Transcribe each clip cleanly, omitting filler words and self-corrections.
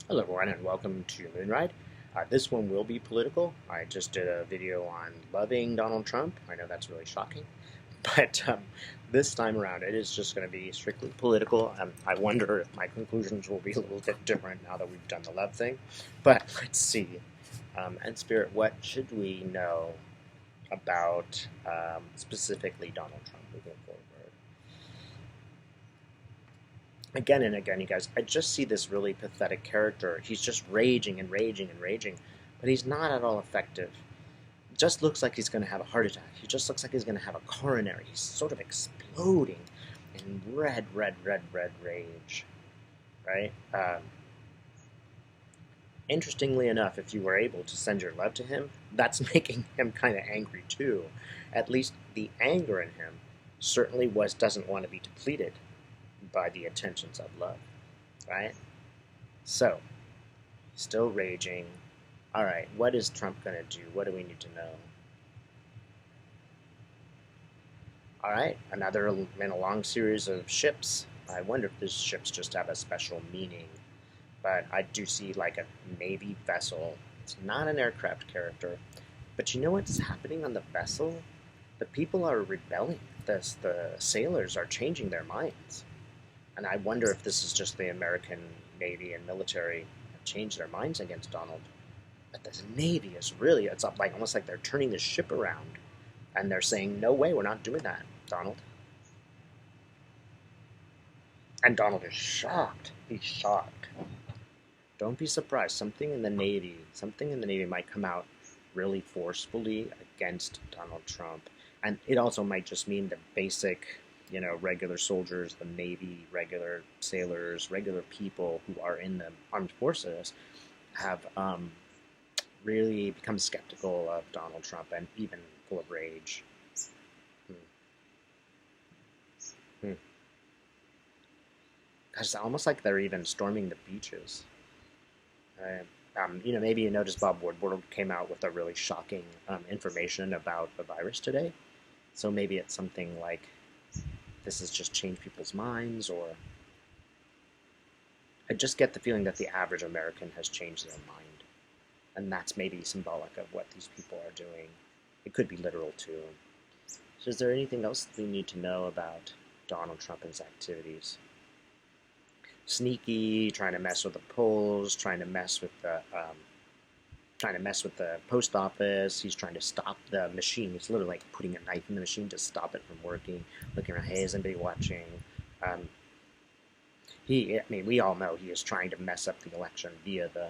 Hello everyone and welcome to Moonride. This one will be political. I just did a video on loving Donald Trump. I know that's really shocking, but this time around it is just going to be strictly political. I wonder if my conclusions will be a little bit different now that we've done the love thing, but let's see. And Spirit, what should we know about specifically Donald Trump moving forward? Again and again, you guys, I just see this really pathetic character. He's just raging and raging and raging, but he's not at all effective. It just looks like he's going to have a heart attack. He just looks like he's going to have a coronary. He's sort of exploding in red, red, red, red rage, right? Interestingly enough, if you were able to send your love to him, that's making him kind of angry too. At least the anger in him certainly doesn't want to be depleted by the attentions of love, right? So, still raging. All right, what is Trump going to do? What do we need to know? All right, another in a long series of ships. I wonder if these ships just have a special meaning, but I do see like a Navy vessel. It's not an aircraft character, but you know what's happening on the vessel? The people are rebelling. The sailors are changing their minds. And I wonder if this is just the American Navy and military have changed their minds against Donald. But the Navy is really, it's up like almost like they're turning the ship around. And they're saying, no way, we're not doing that, Donald. And Donald is shocked. He's shocked. Don't be surprised. Something in the Navy might come out really forcefully against Donald Trump. And it also might just mean the basic regular soldiers, the Navy, regular sailors, regular people who are in the armed forces have really become skeptical of Donald Trump and even full of rage. Gosh, it's almost like they're even storming the beaches. Maybe you noticed Bob Woodward came out with a really shocking information about the virus today. So maybe it's something like this has just changed people's minds, or I just get the feeling that the average American has changed their mind, and that's maybe symbolic of what these people are doing. It could be literal too. So is there anything else that we need to know about Donald Trump and his activities? Sneaky, trying to mess with the polls, trying to mess with the post office. He's trying to stop the machine. He's literally like putting a knife in the machine to stop it from working. Looking around, hey, is anybody watching? We all know he is trying to mess up the election via the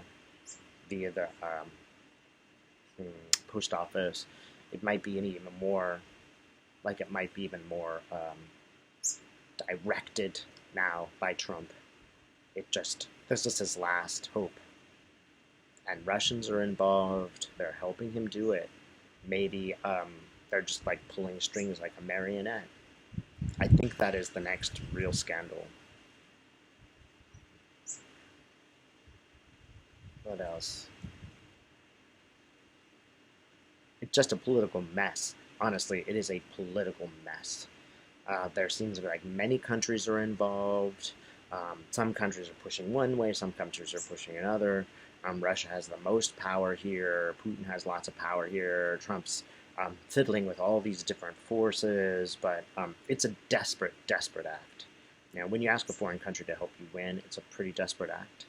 post office. It might be even more directed now by Trump. This is his last hope. And Russians are involved. They're helping him do it. Maybe they're just like pulling strings like a marionette. I think that is the next real scandal. What else? It's just a political mess. Honestly, it is a political mess. There seems like many countries are involved. Some countries are pushing one way, some countries are pushing another. Russia has the most power here. Putin has lots of power here. Trump's fiddling with all these different forces, but it's a desperate, desperate act. Now, when you ask a foreign country to help you win, it's a pretty desperate act.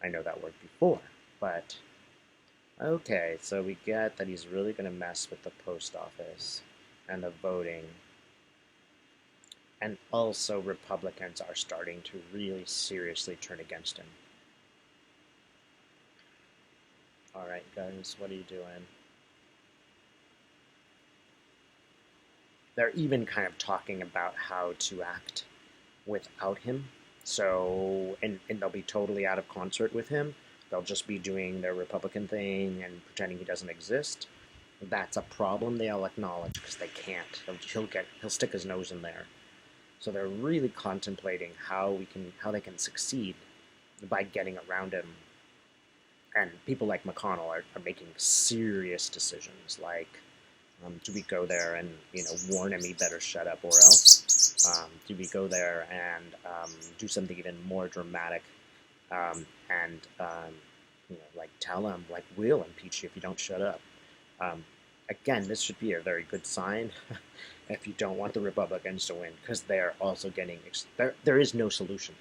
I know that worked before, but okay, so we get that he's really going to mess with the post office and the voting. And also Republicans are starting to really seriously turn against him. All right, guys, what are you doing? They're even kind of talking about how to act without him. So, and they'll be totally out of concert with him. They'll just be doing their Republican thing and pretending he doesn't exist. That's a problem they all acknowledge because they can't. He'll stick his nose in there. So they're really contemplating how they can succeed by getting around him. And people like McConnell are making serious decisions, like, do we go there and warn him he better shut up or else? Do we go there and do something even more dramatic and like tell them, like, we'll impeach you if you don't shut up. Um, Again, this should be a very good sign if you don't want the Republicans to win, because they are also getting there. There is no solution.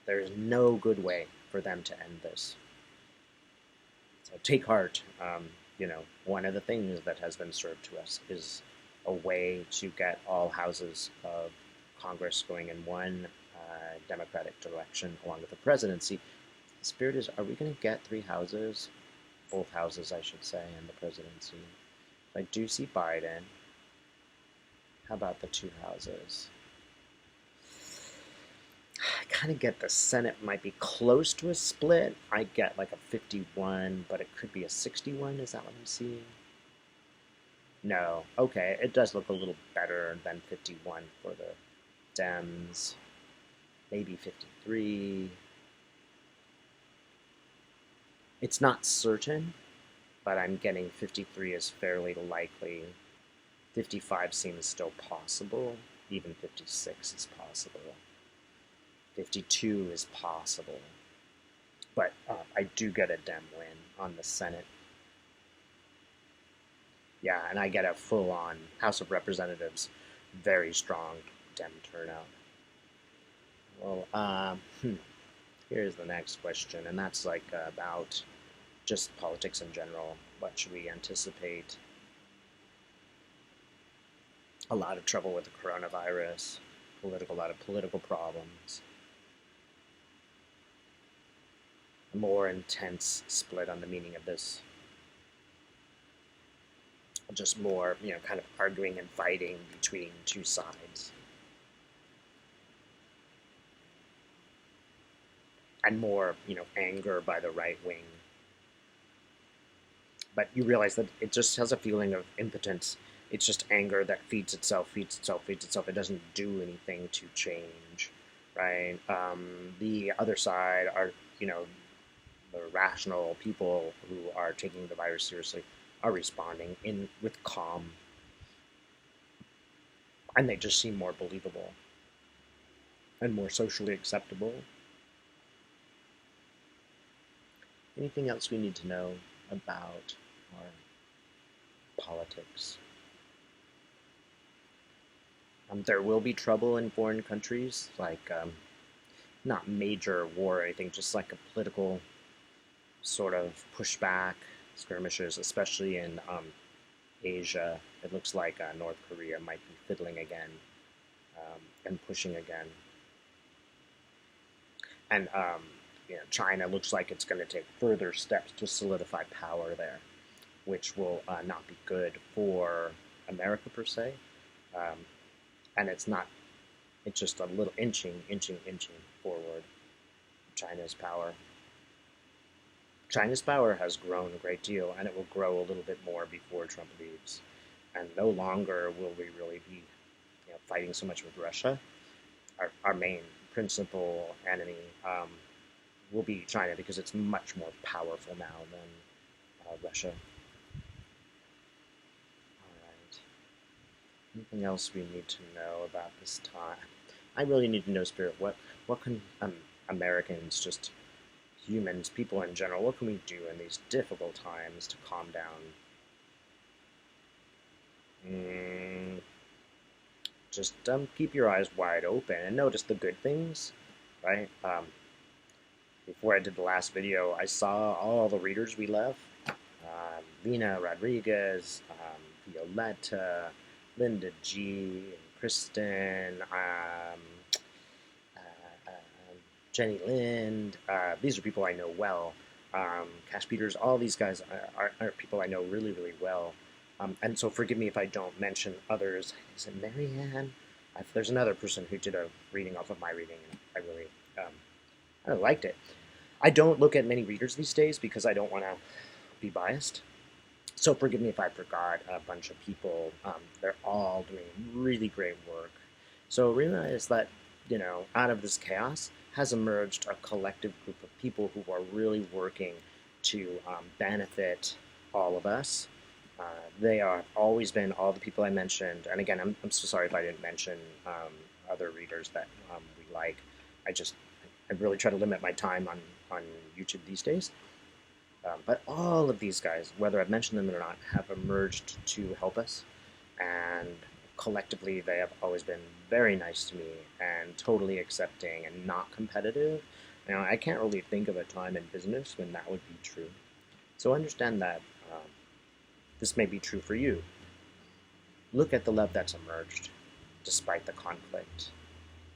There is no good way for them to end this. So take heart. One of the things that has been served to us is a way to get all houses of Congress going in one Democratic direction along with the presidency. The spirit is, are we going to get three houses? Both houses, I should say, and the presidency. I do see Biden. How about the two houses? I kind of get the Senate might be close to a split. I get like a 51, but it could be a 61. Is that what I'm seeing? No. Okay, it does look a little better than 51 for the Dems. Maybe 53. It's not certain, but I'm getting 53 is fairly likely. 55 seems still possible. Even 56 is possible. 52 is possible. But I do get a Dem win on the Senate. Yeah, and I get a full-on House of Representatives, very strong Dem turnout. Well, here's the next question, and that's like about just politics in general. What should we anticipate? A lot of trouble with the coronavirus, a lot of political problems. A more intense split on the meaning of this. Just more, kind of arguing and fighting between two sides. And more, anger by the right wing. But you realize that it just has a feeling of impotence. It's just anger that feeds itself, feeds itself, feeds itself. It doesn't do anything to change, right? The other side are, the rational people who are taking the virus seriously are responding with calm. And they just seem more believable and more socially acceptable. Anything else we need to know about our politics? There will be trouble in foreign countries, like not major war or anything, just like a political sort of pushback, skirmishes, especially in Asia. It looks like North Korea might be fiddling again and pushing again. And China looks like it's going to take further steps to solidify power there, which will not be good for America per se. And it's just a little inching forward. China's power. China's power has grown a great deal, and it will grow a little bit more before Trump leaves. And no longer will we really be fighting so much with Russia. Our main principal enemy will be China, because it's much more powerful now than Russia. Anything else we need to know about this time? I really need to know, Spirit, what can Americans, just humans, people in general, what can we do in these difficult times to calm down? Just keep your eyes wide open and notice the good things, right? Before I did the last video, I saw all the readers we love. Lena Rodriguez, Violetta, Linda G, Kristen, Jenny Lind. These are people I know well. Cash Peters, all these guys are people I know really, really well. And so forgive me if I don't mention others. Is it Marianne? There's another person who did a reading off of my reading, and I really liked it. I don't look at many readers these days because I don't want to be biased. So forgive me if I forgot a bunch of people. They're all doing really great work. So realize that, out of this chaos has emerged a collective group of people who are really working to benefit all of us. They are always been all the people I mentioned. And again, I'm so sorry if I didn't mention other readers that we like. I really try to limit my time on on YouTube these days. But all of these guys, whether I've mentioned them or not, have emerged to help us, and collectively they have always been very nice to me and totally accepting and not competitive. Now, I can't really think of a time in business when that would be true. So understand that this may be true for you. Look at the love that's emerged despite the conflict,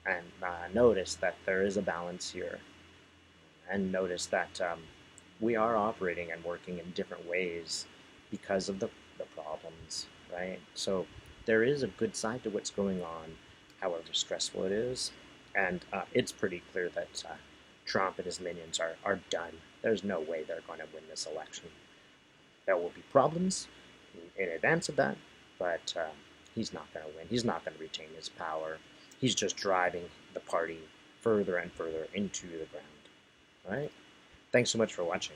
and notice that there is a balance here, and notice that we are operating and working in different ways because of the problems, right? So there is a good side to what's going on, however stressful it is, and it's pretty clear that Trump and his minions are done. There's no way they're going to win this election. There will be problems in advance of that, but he's not going to win. He's not going to retain his power. He's just driving the party further and further into the ground. All right? Thanks so much for watching.